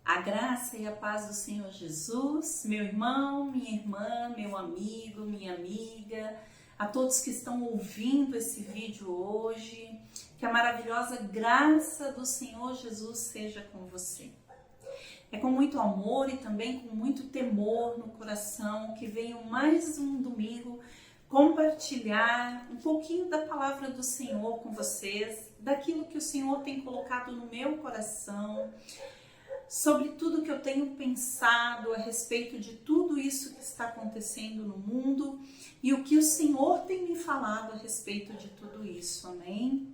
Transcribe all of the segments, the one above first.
A graça e a paz do Senhor Jesus, meu irmão, minha irmã, meu amigo, minha amiga, a todos que estão ouvindo esse vídeo hoje, que a maravilhosa graça do Senhor Jesus seja com você. É com muito amor e também com muito temor no coração que venho mais um domingo compartilhar um pouquinho da palavra do Senhor com vocês, daquilo que o Senhor tem colocado no meu coração, sobre tudo que eu tenho pensado a respeito de tudo isso que está acontecendo no mundo e o que o Senhor tem me falado a respeito de tudo isso, amém?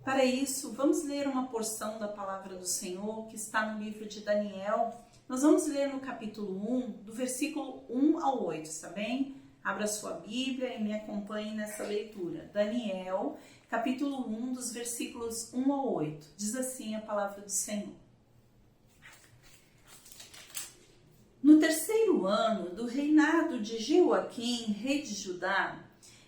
Para isso, vamos ler uma porção da palavra do Senhor que está no livro de Daniel. Nós vamos ler no capítulo 1, do versículo 1 ao 8, tá bem? Abra sua Bíblia e me acompanhe nessa leitura. Daniel, capítulo 1, dos versículos 1 ao 8. Diz assim a palavra do Senhor. No terceiro ano do reinado de Jeoaquim, rei de Judá,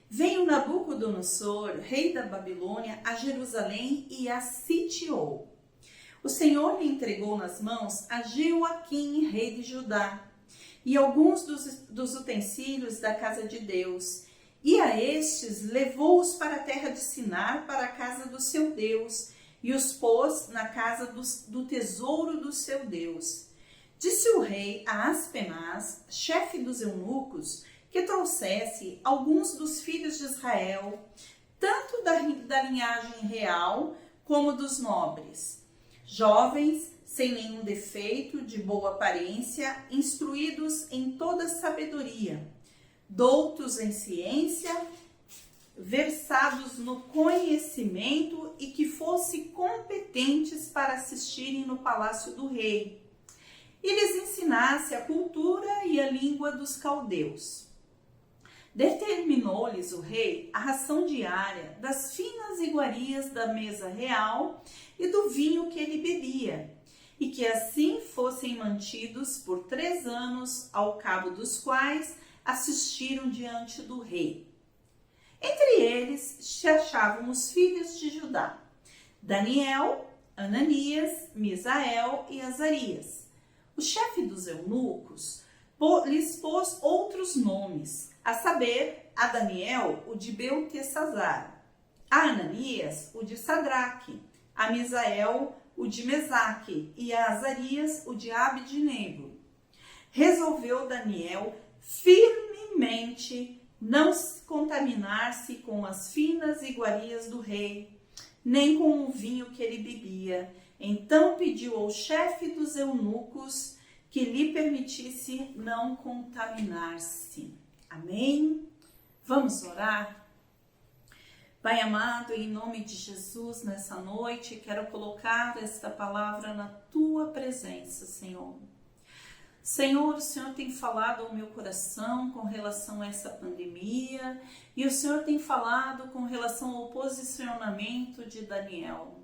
veio Nabucodonosor, rei da Babilônia, a Jerusalém e a sitiou. O Senhor lhe entregou nas mãos a Jeoaquim, rei de Judá, e alguns dos utensílios da casa de Deus, e a estes levou-os para a terra de Sinar, para a casa do seu Deus, e os pôs na casa do tesouro do seu Deus. Disse o rei a Aspenaz, chefe dos eunucos, que trouxesse alguns dos filhos de Israel, tanto da linhagem real como dos nobres, jovens, sem nenhum defeito, de boa aparência, instruídos em toda sabedoria, doutos em ciência, versados no conhecimento e que fossem competentes para assistirem no palácio do rei, e lhes ensinasse a cultura e a língua dos caldeus. Determinou-lhes o rei a ração diária das finas iguarias da mesa real e do vinho que ele bebia, e que assim fossem mantidos por 3 anos, ao cabo dos quais assistiram diante do rei. Entre eles se achavam os filhos de Judá, Daniel, Ananias, Misael e Azarias. O chefe dos eunucos lhes pôs outros nomes, a saber, a Daniel, o de Beltesazar, a Ananias, o de Sadraque, a Misael, o de Mesaque, e a Azarias, o de Abednego. Resolveu Daniel firmemente não contaminar-se com as finas iguarias do rei, nem com o vinho que ele bebia. Então pediu ao chefe dos eunucos que lhe permitisse não contaminar-se. Amém? Vamos orar? Pai amado, em nome de Jesus, nessa noite, quero colocar esta palavra na Tua presença, Senhor. Senhor, o Senhor tem falado ao meu coração com relação a essa pandemia e o Senhor tem falado com relação ao posicionamento de Daniel.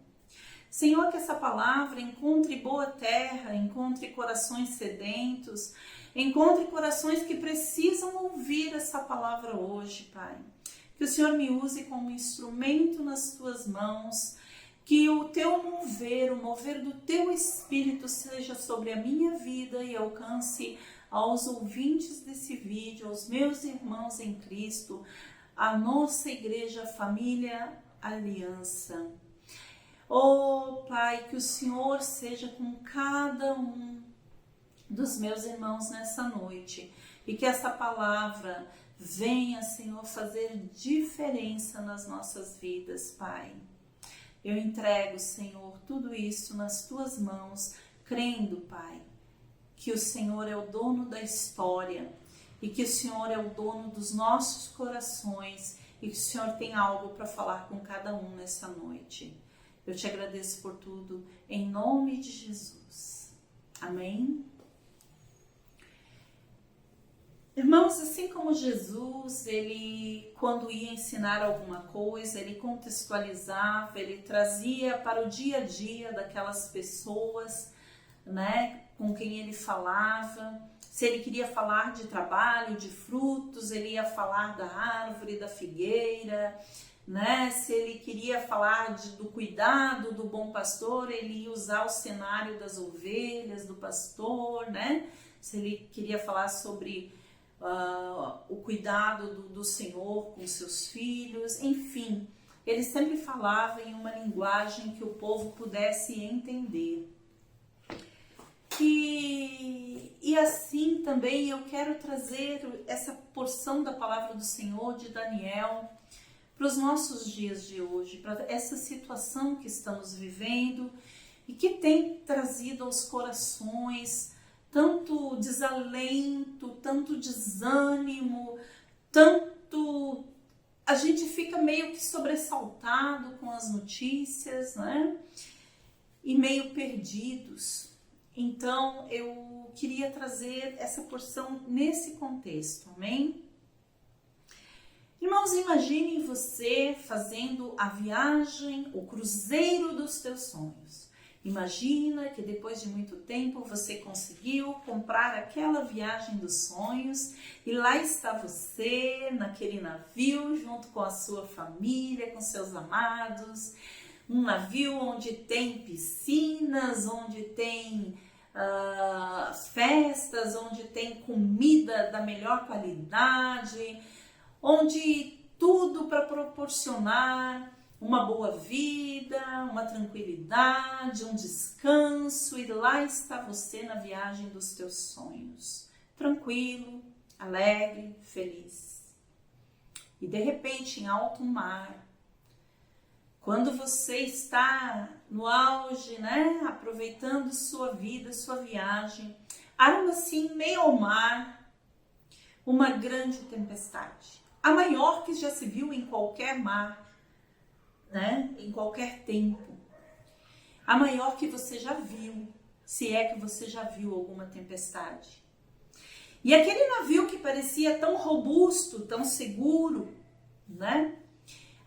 Senhor, que essa palavra encontre boa terra, encontre corações sedentos, encontre corações que precisam ouvir essa palavra hoje, Pai. Que o Senhor me use como instrumento nas Tuas mãos, que o Teu mover, o mover do Teu Espírito seja sobre a minha vida e alcance aos ouvintes desse vídeo, aos meus irmãos em Cristo, a nossa igreja, família, aliança. Oh, Pai, que o Senhor seja com cada um dos meus irmãos nessa noite e que essa palavra venha, Senhor, fazer diferença nas nossas vidas, Pai. Eu entrego, Senhor, tudo isso nas Tuas mãos, crendo, Pai, que o Senhor é o dono da história e que o Senhor é o dono dos nossos corações e que o Senhor tem algo para falar com cada um nessa noite. Eu te agradeço por tudo, em nome de Jesus. Amém? Irmãos, assim como Jesus, ele, quando ia ensinar alguma coisa, ele contextualizava, ele trazia para o dia a dia daquelas pessoas, né, com quem ele falava. Se ele queria falar de trabalho, de frutos, ele ia falar da árvore, da figueira, né? Se ele queria falar do cuidado do bom pastor, ele ia usar o cenário das ovelhas, do pastor, né? Se ele queria falar sobre o cuidado do Senhor com seus filhos, enfim, ele sempre falava em uma linguagem que o povo pudesse entender. E assim também eu quero trazer essa porção da palavra do Senhor de Daniel para os nossos dias de hoje, para essa situação que estamos vivendo e que tem trazido aos corações tanto desalento, tanto desânimo, tanto... A gente fica meio que sobressaltado com as notícias, né? E meio perdidos. Então, eu queria trazer essa porção nesse contexto, amém? Irmãos, imaginem você fazendo a viagem, o cruzeiro dos teus sonhos. Imagina que depois de muito tempo você conseguiu comprar aquela viagem dos sonhos e lá está você naquele navio junto com a sua família, com seus amados. Um navio onde tem piscinas, onde tem festas, onde tem comida da melhor qualidade, onde tudo para proporcionar uma boa vida, uma tranquilidade, um descanso, e lá está você na viagem dos teus sonhos, tranquilo, alegre, feliz. E de repente, em alto mar, quando você está no auge, né, aproveitando sua vida, sua viagem, arma-se em meio ao mar uma grande tempestade, a maior que já se viu em qualquer mar, né, em qualquer tempo, a maior que você já viu, se é que você já viu alguma tempestade. E aquele navio que parecia tão robusto, tão seguro, né?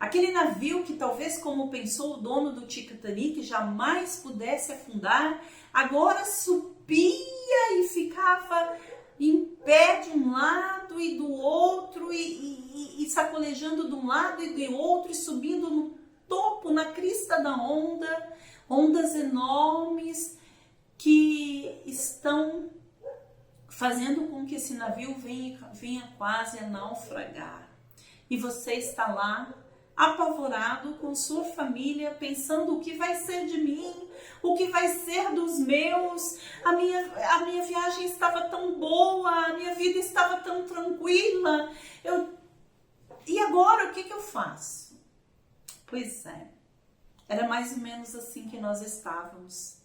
Aquele navio que talvez, como pensou o dono do Titanic, jamais pudesse afundar, agora subia e ficava em pé de um lado e do outro, e sacolejando de um lado e do outro, e subindo no topo, na crista da onda, ondas enormes que estão fazendo com que esse navio venha quase a naufragar. E você está lá, apavorado com sua família, pensando o que vai ser de mim, o que vai ser dos meus, a minha viagem estava tão boa, a minha vida estava tão tranquila, e agora o que eu faço? Pois é, era mais ou menos assim que nós estávamos,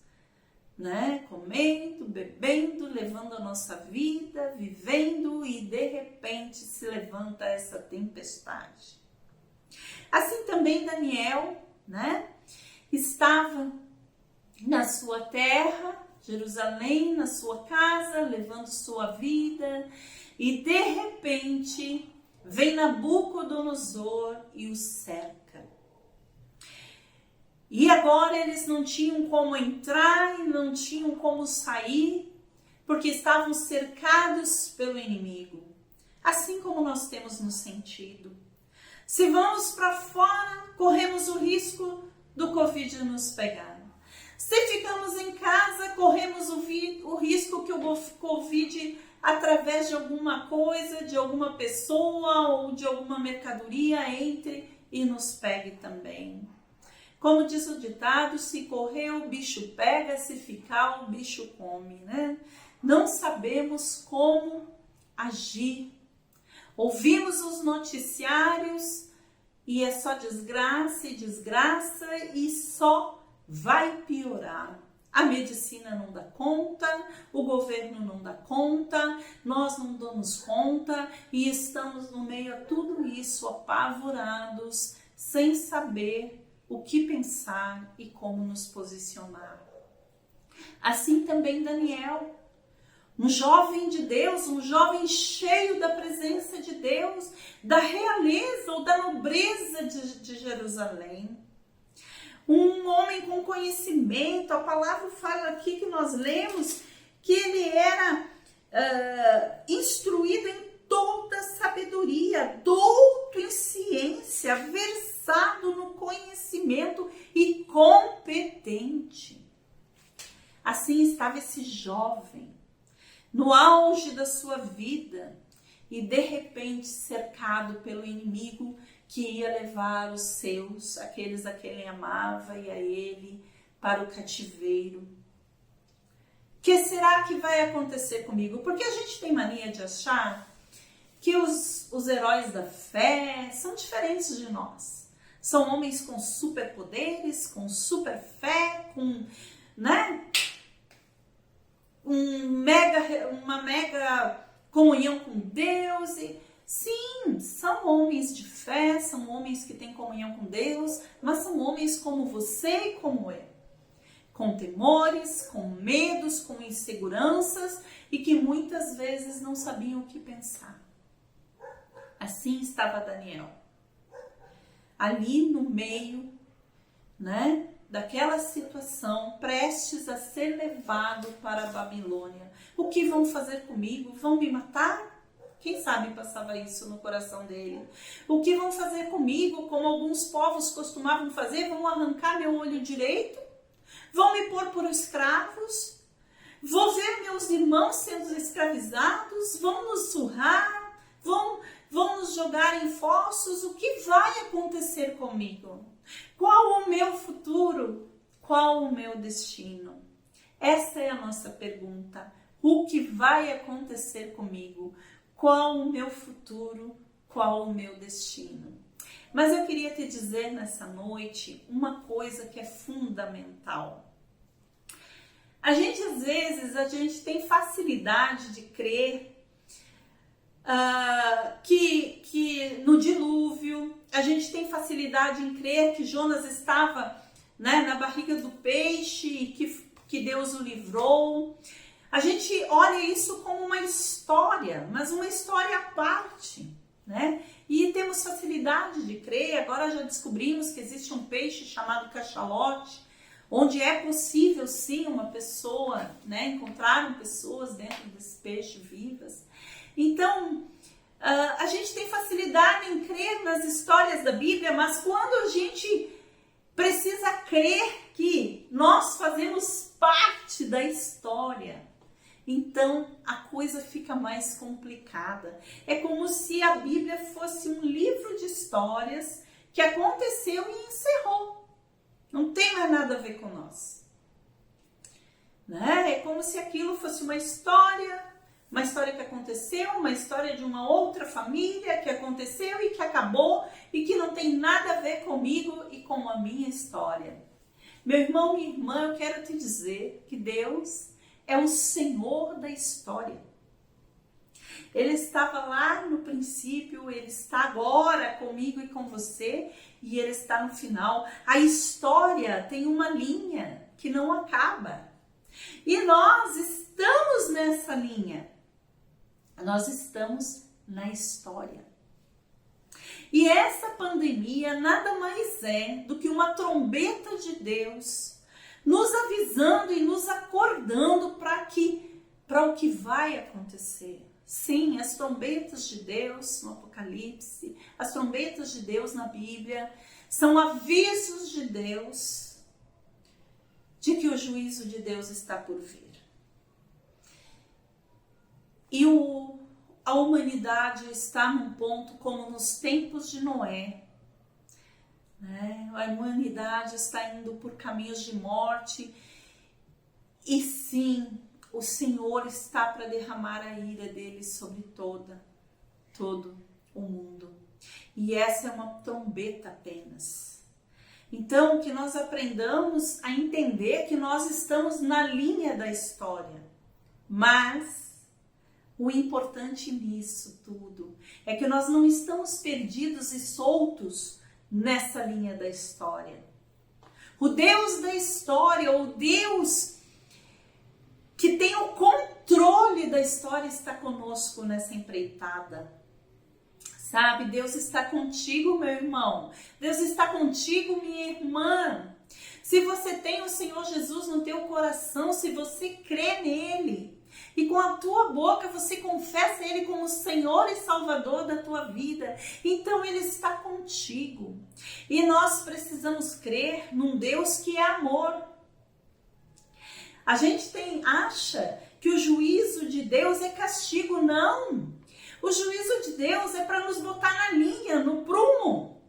né? Comendo, bebendo, levando a nossa vida, vivendo, e de repente se levanta essa tempestade. Assim também Daniel, né, estava na sua terra, Jerusalém, na sua casa, levando sua vida, e de repente vem Nabucodonosor e o cerca. E agora eles não tinham como entrar e não tinham como sair, porque estavam cercados pelo inimigo. Assim como nós temos nos sentido. Se vamos para fora, corremos o risco do Covid nos pegar. Se ficamos em casa, corremos o risco que o Covid, através de alguma coisa, de alguma pessoa ou de alguma mercadoria, entre e nos pegue também. Como diz o ditado, se correr o bicho pega, se ficar o bicho come, né? Não sabemos como agir. Ouvimos os noticiários e é só desgraça e desgraça e só vai piorar. A medicina não dá conta, o governo não dá conta, nós não damos conta e estamos no meio a tudo isso, apavorados, sem saber o que pensar e como nos posicionar. Assim também Daniel, um jovem de Deus, um jovem cheio da presença de Deus, da realeza ou da nobreza de Jerusalém. Um homem com conhecimento, a palavra fala aqui que nós lemos que ele era instruído em toda sabedoria, douto em ciência, versado da sua vida e de repente cercado pelo inimigo que ia levar os seus, aqueles a quem ele amava e a ele, para o cativeiro. O que será que vai acontecer comigo? Porque a gente tem mania de achar que os heróis da fé são diferentes de nós. São homens com superpoderes, com super fé, com, né, uma mega comunhão com Deus. E, sim, são homens de fé, são homens que têm comunhão com Deus, mas são homens como você e como eu, com temores, com medos, com inseguranças e que muitas vezes não sabiam o que pensar. Assim estava Daniel, ali no meio, né, daquela situação, prestes a ser levado para a Babilônia. O que vão fazer comigo? Vão me matar? Quem sabe passava isso no coração dele. O que vão fazer comigo, como alguns povos costumavam fazer? Vão arrancar meu olho direito? Vão me pôr por escravos? Vou ver meus irmãos sendo escravizados? Vão nos surrar? Vão nos jogar em fossos? O que vai acontecer comigo? Qual o meu futuro? Qual o meu destino? Essa é a nossa pergunta. O que vai acontecer comigo? Qual o meu futuro? Qual o meu destino? Mas eu queria te dizer nessa noite uma coisa que é fundamental. Às vezes, a gente tem facilidade de crer que no dilúvio, a gente tem facilidade em crer que Jonas estava, né, na barriga do peixe e que Deus o livrou. A gente olha isso como uma história, mas uma história à parte, né? E temos facilidade de crer. Agora já descobrimos que existe um peixe chamado cachalote, onde é possível sim uma pessoa, né, encontrar pessoas dentro desse peixe vivas. Então, a gente tem facilidade em crer nas histórias da Bíblia, mas quando a gente precisa crer que nós fazemos parte da história, então a coisa fica mais complicada. É como se a Bíblia fosse um livro de histórias que aconteceu e encerrou. Não tem mais nada a ver com nós. Né? É como se aquilo fosse uma história que aconteceu, uma história de uma outra família que aconteceu e que acabou e que não tem nada a ver comigo e com a minha história. Meu irmão, minha irmã, eu quero te dizer que Deus é o Senhor da história. Ele estava lá no princípio, Ele está agora comigo e com você e Ele está no final. A história tem uma linha que não acaba. E nós estamos nessa linha. Nós estamos na história. E essa pandemia nada mais é do que uma trombeta de Deus nos avisando e nos acordando para o que vai acontecer. Sim, as trombetas de Deus no Apocalipse, as trombetas de Deus na Bíblia, são avisos de Deus de que o juízo de Deus está por vir. E a humanidade está num ponto como nos tempos de Noé. Né? A humanidade está indo por caminhos de morte. E sim, o Senhor está para derramar a ira dele sobre todo o mundo. E essa é uma trombeta apenas. Então, que nós aprendamos a entender que nós estamos na linha da história. Mas o importante nisso tudo é que nós não estamos perdidos e soltos nessa linha da história. O Deus da história, o Deus que tem o controle da história está conosco nessa empreitada. Sabe, Deus está contigo, meu irmão. Deus está contigo, minha irmã. Se você tem o Senhor Jesus no teu coração, se você crê nele, e com a tua boca você confessa Ele como Senhor e Salvador da tua vida, então Ele está contigo. E nós precisamos crer num Deus que é amor. A gente acha que o juízo de Deus é castigo, não. O juízo de Deus é para nos botar na linha, no prumo.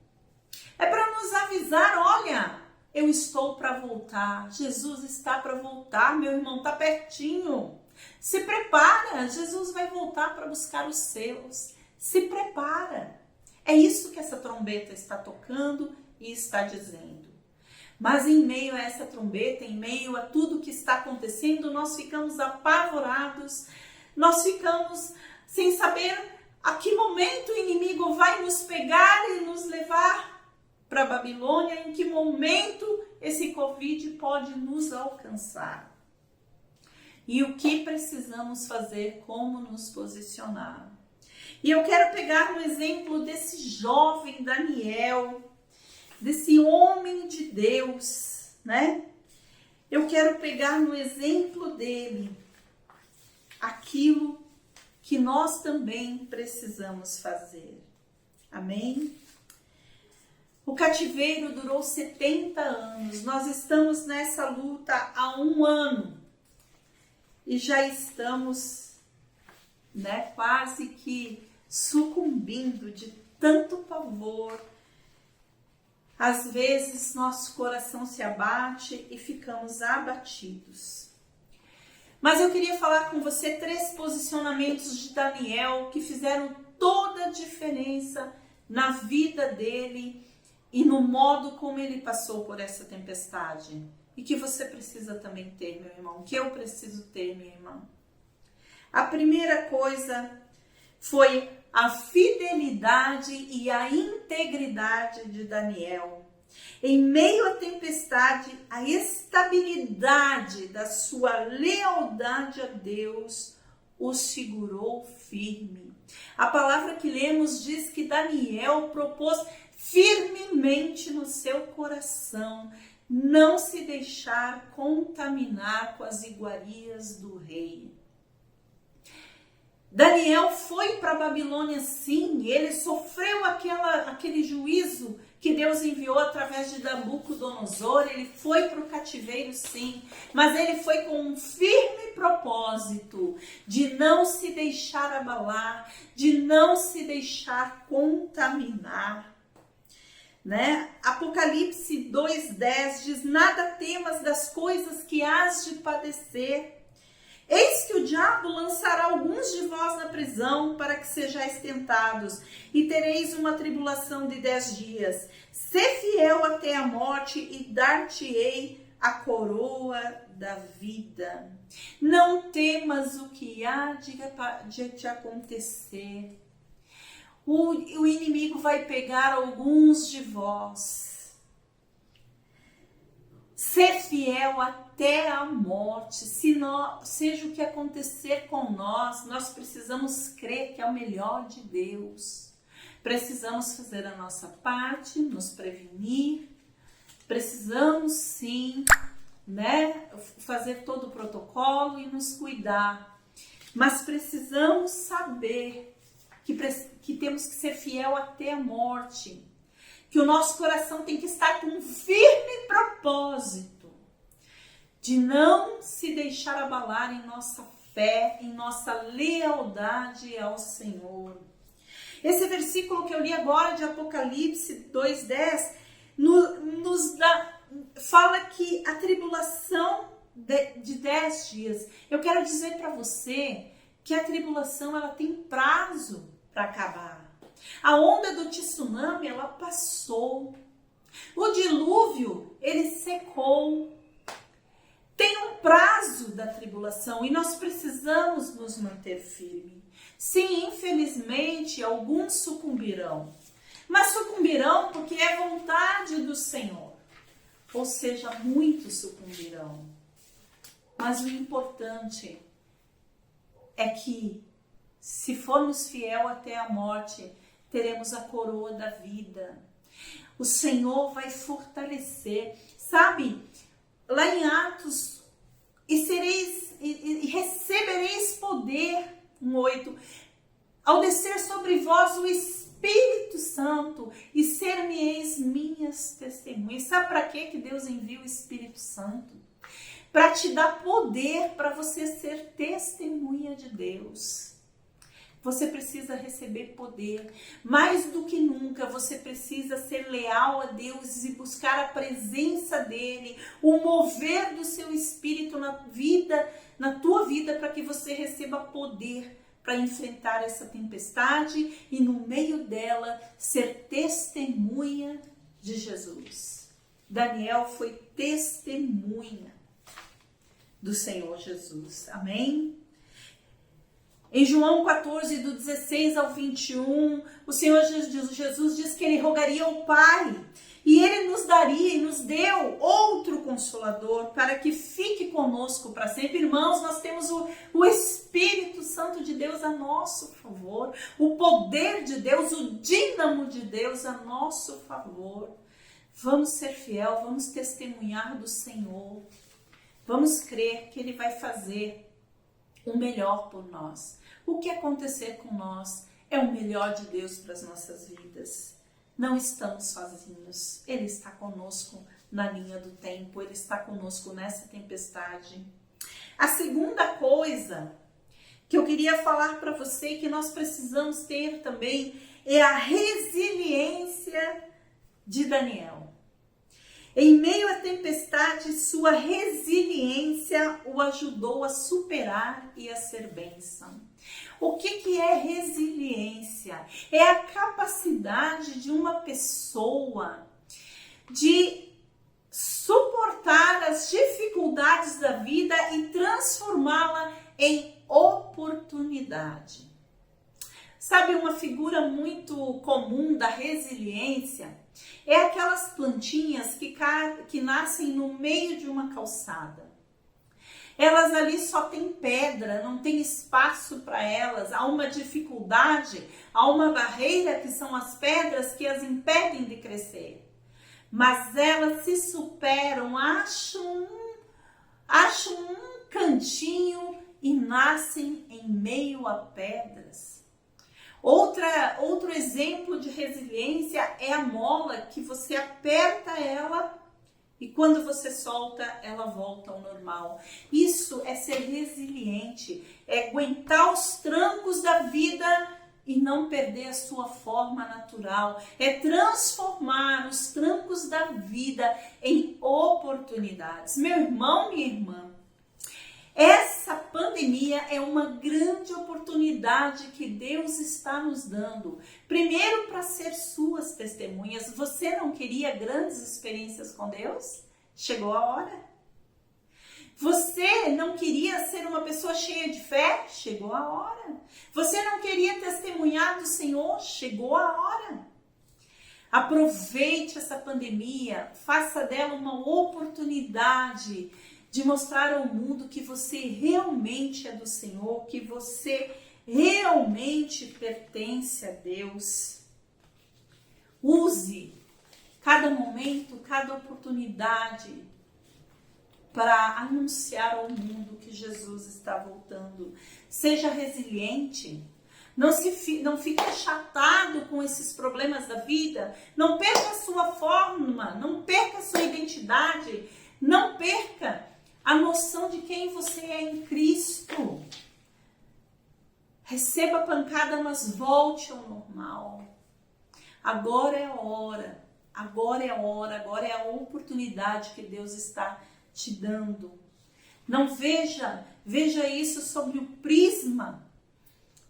É para nos avisar, olha, eu estou para voltar. Jesus está para voltar, meu irmão, está pertinho. Se prepara, Jesus vai voltar para buscar os seus. Se prepara. É isso que essa trombeta está tocando e está dizendo. Mas em meio a essa trombeta, em meio a tudo que está acontecendo, nós ficamos apavorados, nós ficamos sem saber a que momento o inimigo vai nos pegar e nos levar para a Babilônia, em que momento esse Covid pode nos alcançar. E o que precisamos fazer, como nos posicionar. E eu quero pegar no exemplo desse jovem Daniel, desse homem de Deus, né? Eu quero pegar no exemplo dele aquilo que nós também precisamos fazer. Amém? O cativeiro durou 70 anos. Nós estamos nessa luta há 1 ano. E já estamos, né, quase que sucumbindo de tanto pavor. Às vezes nosso coração se abate e ficamos abatidos. Mas eu queria falar com você 3 posicionamentos de Daniel que fizeram toda a diferença na vida dele e no modo como ele passou por essa tempestade. E que você precisa também ter, meu irmão, que eu preciso ter, minha irmã. A primeira coisa foi a fidelidade e a integridade de Daniel. Em meio à tempestade, a estabilidade da sua lealdade a Deus o segurou firme. A palavra que lemos diz que Daniel propôs firmemente no seu coração não se deixar contaminar com as iguarias do rei. Daniel foi para a Babilônia, sim, ele sofreu aquele juízo que Deus enviou através de Nabucodonosor, ele foi para o cativeiro, sim, mas ele foi com um firme propósito de não se deixar abalar, de não se deixar contaminar. Né? Apocalipse 2:10 diz: nada temas das coisas que hás de padecer. Eis que o diabo lançará alguns de vós na prisão para que sejais tentados, e tereis uma tribulação de 10 dias. Sê fiel até a morte e dar-te-ei a coroa da vida. Não temas o que há de te acontecer. O inimigo vai pegar alguns de vós. Ser fiel até a morte. Seja o que acontecer com nós, nós precisamos crer que é o melhor de Deus. Precisamos fazer a nossa parte, nos prevenir. Precisamos sim, né, fazer todo o protocolo e nos cuidar. Mas precisamos saber que temos que ser fiel até a morte, que o nosso coração tem que estar com um firme propósito de não se deixar abalar em nossa fé, em nossa lealdade ao Senhor. Esse versículo que eu li agora de Apocalipse 2:10 fala que a tribulação de 10 dias. Eu quero dizer para você que a tribulação ela tem prazo para acabar. A onda do tsunami ela passou. O dilúvio ele secou. Tem um prazo da tribulação e nós precisamos nos manter firmes. Sim, infelizmente alguns sucumbirão, mas sucumbirão porque é vontade do Senhor. Ou seja, muitos sucumbirão. Mas o importante é que, se formos fiel até a morte, teremos a coroa da vida. O Senhor vai fortalecer. Sabe, lá em Atos, e recebereis poder, 1:8, ao descer sobre vós o Espírito Santo, e ser-me-eis minhas testemunhas. Sabe para que Deus envia o Espírito Santo? para te dar poder para você ser testemunha de Deus. Você precisa receber poder. Mais do que nunca, você precisa ser leal a Deus e buscar a presença dEle, o mover do seu Espírito na tua vida, para que você receba poder para enfrentar essa tempestade e no meio dela ser testemunha de Jesus. Daniel foi testemunha do Senhor Jesus. Amém? Em João 14, do 16 ao 21, o Senhor Jesus diz que Ele rogaria ao Pai e Ele nos daria e nos deu outro Consolador para que fique conosco para sempre. Irmãos, nós temos o Espírito Santo de Deus a nosso favor, o poder de Deus, o dínamo de Deus a nosso favor. Vamos ser fiel, vamos testemunhar do Senhor, vamos crer que Ele vai fazer o melhor por nós. O que acontecer com nós é o melhor de Deus para as nossas vidas. Não estamos sozinhos. Ele está conosco na linha do tempo. Ele está conosco nessa tempestade. A segunda coisa que eu queria falar para você, que nós precisamos ter também, é a resiliência de Daniel. Em meio à tempestade, sua resiliência o ajudou a superar e a ser bênção. O que é resiliência? É a capacidade de uma pessoa de suportar as dificuldades da vida e transformá-la em oportunidade. Sabe, uma figura muito comum da resiliência é aquelas plantinhas que nascem no meio de uma calçada. Elas ali só tem pedra, não tem espaço para elas, há uma dificuldade, há uma barreira que são as pedras que as impedem de crescer. Mas elas se superam, acham um cantinho e nascem em meio a pedras. Outro exemplo de resiliência é a mola, que você aperta ela e quando você solta, ela volta ao normal. Isso é ser resiliente, é aguentar os trancos da vida e não perder a sua forma natural. É transformar os trancos da vida em oportunidades. Meu irmão, minha irmã, essa pandemia é uma grande oportunidade que Deus está nos dando. Primeiro, para ser suas testemunhas. Você não queria grandes experiências com Deus? Chegou a hora. Você não queria ser uma pessoa cheia de fé? Chegou a hora. Você não queria testemunhar do Senhor? Chegou a hora. Aproveite essa pandemia, faça dela uma oportunidade de mostrar ao mundo que você realmente é do Senhor, que você realmente pertence a Deus. Use cada momento, cada oportunidade para anunciar ao mundo que Jesus está voltando. Seja resiliente. Não fique achatado com esses problemas da vida. Não perca a sua forma, não perca a sua identidade, não perca a noção de quem você é em Cristo. Receba a pancada, mas volte ao normal. Agora é a hora, agora é a hora, agora é a oportunidade que Deus está te dando. Não veja isso sobre o prisma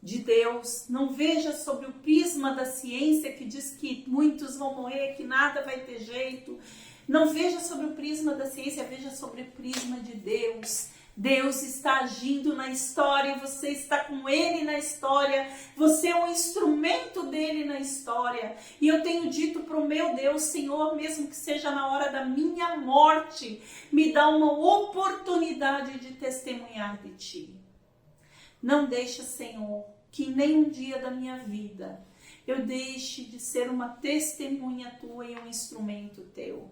de Deus, não veja sobre o prisma da ciência que diz que muitos vão morrer, que nada vai ter jeito. Não veja sobre o prisma da ciência, veja sobre o prisma de Deus. Deus está agindo na história, você está com Ele na história, você é um instrumento dEle na história. E eu tenho dito para o meu Deus: Senhor, mesmo que seja na hora da minha morte, me dá uma oportunidade de testemunhar de Ti. Não deixa, Senhor, que nem um dia da minha vida eu deixe de ser uma testemunha Tua e um instrumento Teu.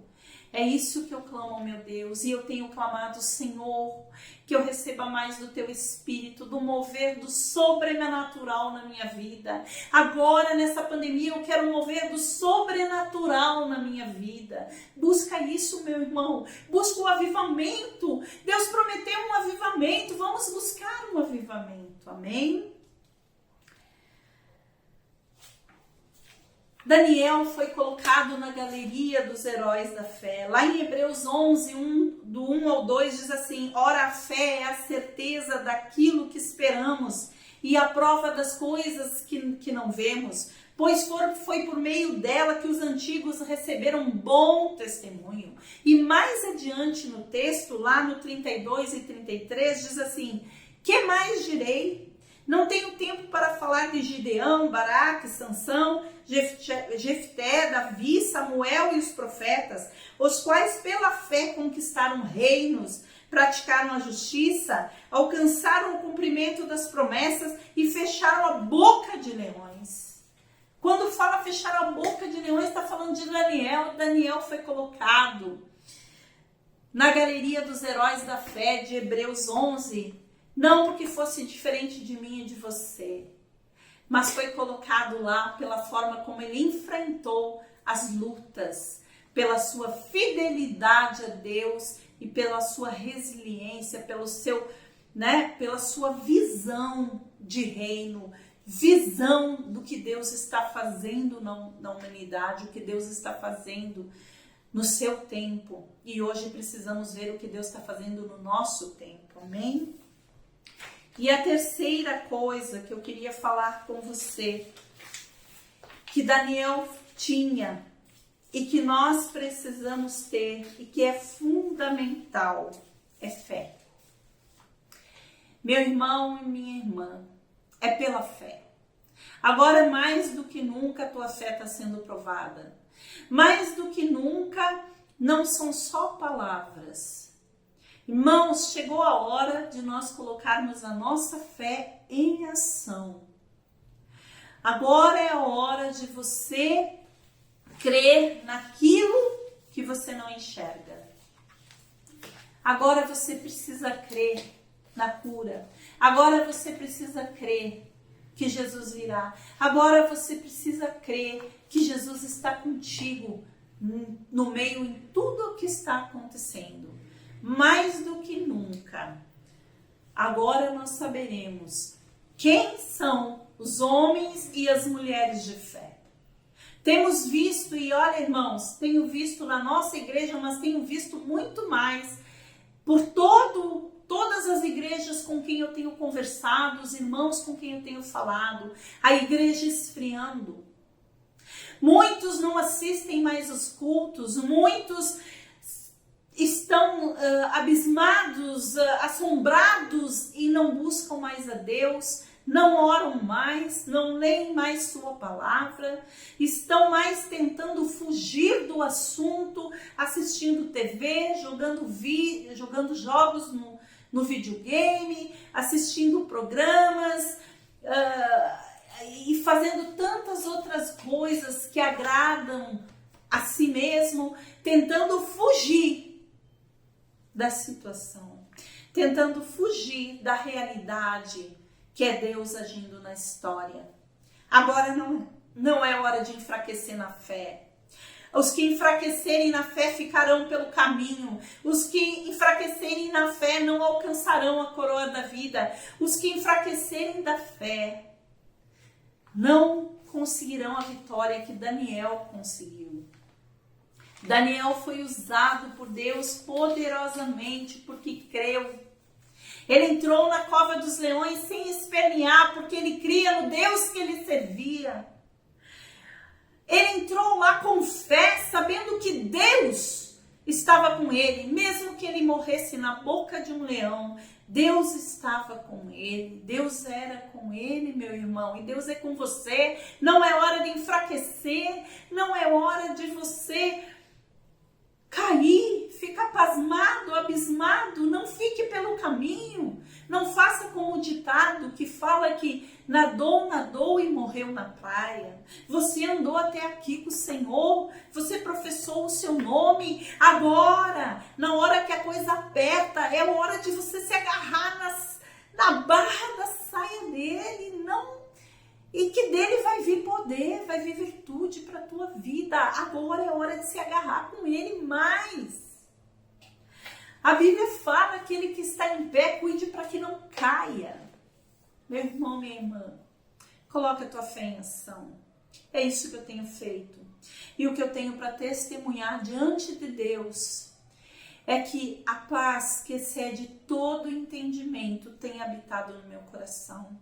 É isso que eu clamo, meu Deus, e eu tenho clamado, Senhor, que eu receba mais do Teu Espírito, do mover do sobrenatural na minha vida. Agora, nessa pandemia, eu quero mover do sobrenatural na minha vida. Busca isso, meu irmão, busca o avivamento. Deus prometeu um avivamento, vamos buscar um avivamento, amém? Daniel foi colocado na galeria dos heróis da fé. Lá em Hebreus 11, do 1 ao 2, diz assim: ora, a fé é a certeza daquilo que esperamos e a prova das coisas que não vemos, pois foi por meio dela que os antigos receberam bom testemunho. E mais adiante no texto, lá no 32 e 33, diz assim: que mais direi? Não tenho tempo para falar de Gideão, Baraque, Sansão, Jefté, Davi, Samuel e os profetas, os quais pela fé conquistaram reinos, praticaram a justiça, alcançaram o cumprimento das promessas e fecharam a boca de leões. Quando fala fechar a boca de leões, está falando de Daniel. Daniel foi colocado na galeria dos heróis da fé de Hebreus 11, não porque fosse diferente de mim e de você, mas foi colocado lá pela forma como ele enfrentou as lutas, pela sua fidelidade a Deus e pela sua resiliência, pela sua visão de reino, visão do que Deus está fazendo na humanidade, o que Deus está fazendo no seu tempo. E hoje precisamos ver o que Deus está fazendo no nosso tempo, amém? E a terceira coisa que eu queria falar com você, que Daniel tinha e que nós precisamos ter e que é fundamental, é fé. Meu irmão e minha irmã, é pela fé. Agora, mais do que nunca, a tua fé está sendo provada. Mais do que nunca, não são só palavras. Irmãos, chegou a hora de nós colocarmos a nossa fé em ação. Agora é a hora de você crer naquilo que você não enxerga. Agora você precisa crer na cura. Agora você precisa crer que Jesus virá. Agora você precisa crer que Jesus está contigo no meio em tudo o que está acontecendo. Mais do que nunca, agora nós saberemos quem são os homens e as mulheres de fé. Temos visto, e olha, irmãos, tenho visto na nossa igreja, mas tenho visto muito mais por todas as igrejas com quem eu tenho conversado, os irmãos com quem eu tenho falado, a igreja esfriando. Muitos não assistem mais os cultos, muitos estão abismados, assombrados e não buscam mais a Deus, não oram mais, não leem mais sua palavra, estão mais tentando fugir do assunto, assistindo TV, jogando jogos no videogame, assistindo programas e fazendo tantas outras coisas que agradam a si mesmo, tentando fugir da situação, tentando fugir da realidade que é Deus agindo na história. Agora não é hora de enfraquecer na fé. Os que enfraquecerem na fé ficarão pelo caminho. Os que enfraquecerem na fé não alcançarão a coroa da vida. Os que enfraquecerem da fé não conseguirão a vitória que Daniel conseguiu. Daniel foi usado por Deus poderosamente porque creu. Ele entrou na cova dos leões sem espernear, porque ele cria no Deus que ele servia. Ele entrou lá com fé, sabendo que Deus estava com ele, mesmo que ele morresse na boca de um leão. Deus estava com ele, Deus era com ele, meu irmão, e Deus é com você. Não é hora de enfraquecer, não é hora de você cair. fica pasmado, abismado, não fique pelo caminho. Não faça como o ditado que fala que nadou e morreu na praia. Você andou até aqui com o Senhor, você professou o seu nome. Agora, na hora que a coisa aperta, é hora de você se agarrar na barra da saia dele, e que dele vai vir poder, vai vir virtude para a tua vida. Agora é hora de se agarrar com ele mais. A Bíblia fala que aquele que está em pé, cuide para que não caia. Meu irmão, minha irmã, coloca a tua fé em ação. É isso que eu tenho feito. E o que eu tenho para testemunhar diante de Deus é que a paz que excede todo entendimento tem habitado no meu coração.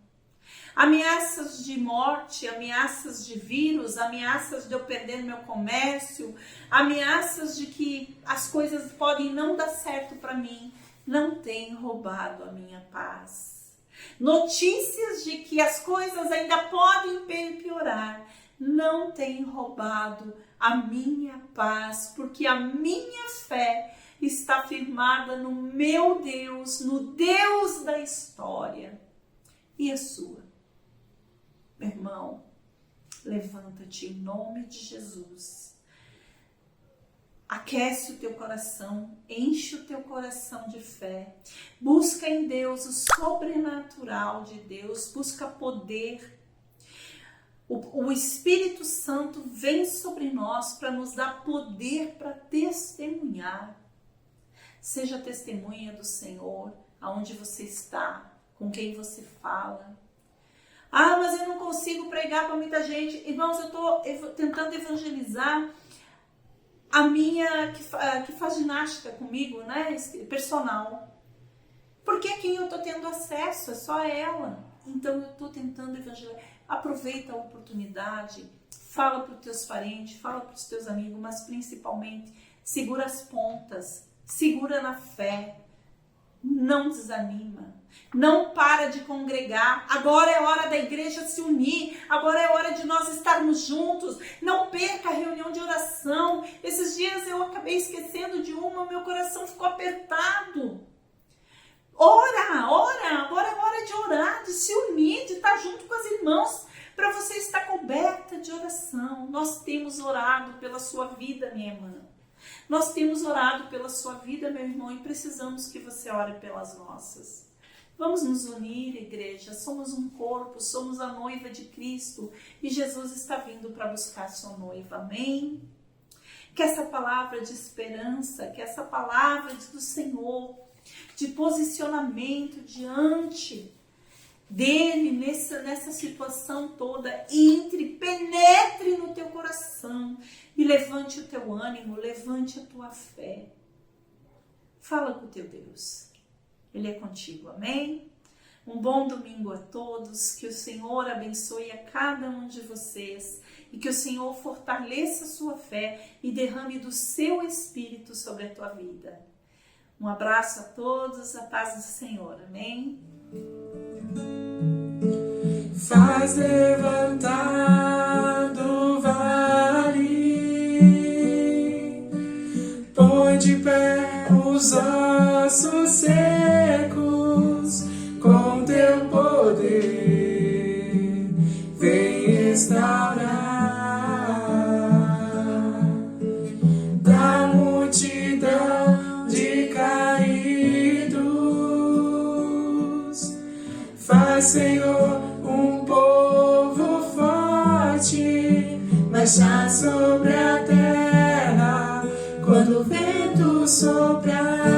Ameaças de morte, ameaças de vírus, ameaças de eu perder meu comércio, ameaças de que as coisas podem não dar certo para mim, não tem roubado a minha paz. Notícias de que as coisas ainda podem piorar, não tem roubado a minha paz, porque a minha fé está firmada no meu Deus, no Deus da história. E a sua? Meu irmão, levanta-te em nome de Jesus. Aquece o teu coração, enche o teu coração de fé. Busca em Deus o sobrenatural de Deus, busca poder. O Espírito Santo vem sobre nós para nos dar poder para testemunhar. Seja testemunha do Senhor, aonde você está, com quem você fala. Ah, mas eu não consigo pregar para muita gente. Irmãos, eu estou tentando evangelizar a minha, que faz ginástica comigo, né, personal. Porque quem eu estou tendo acesso é só ela. Então eu estou tentando evangelizar. Aproveita a oportunidade, fala para os teus parentes, fala para os teus amigos, mas principalmente segura as pontas, segura na fé. Não desanima, não para de congregar. Agora é hora da igreja se unir, agora é hora de nós estarmos juntos. Não perca a reunião de oração. Esses dias eu acabei esquecendo de uma, meu coração ficou apertado. Ora, agora é hora de orar, de se unir, de estar junto com as irmãs, para você estar coberta de oração. Nós temos orado pela sua vida, minha irmã. Nós temos orado pela sua vida, meu irmão, e precisamos que você ore pelas nossas. Vamos nos unir, igreja. Somos um corpo, somos a noiva de Cristo e Jesus está vindo para buscar sua noiva. Amém? Que essa palavra de esperança, que essa palavra do Senhor, de posicionamento diante dele nessa situação toda, penetre no teu coração e levante o teu ânimo, levante a tua fé. Fala com o teu Deus, Ele é contigo, amém? Um bom domingo a todos, que o Senhor abençoe a cada um de vocês e que o Senhor fortaleça a sua fé e derrame do seu Espírito sobre a tua vida. Um abraço a todos, a paz do Senhor, amém? Faz levantar do vale, põe de pé os ossos secos, com teu poder vem restaurar da multidão de caídos. Faz, Senhor, um povo forte marchar sobre a terra quando o vento soprar.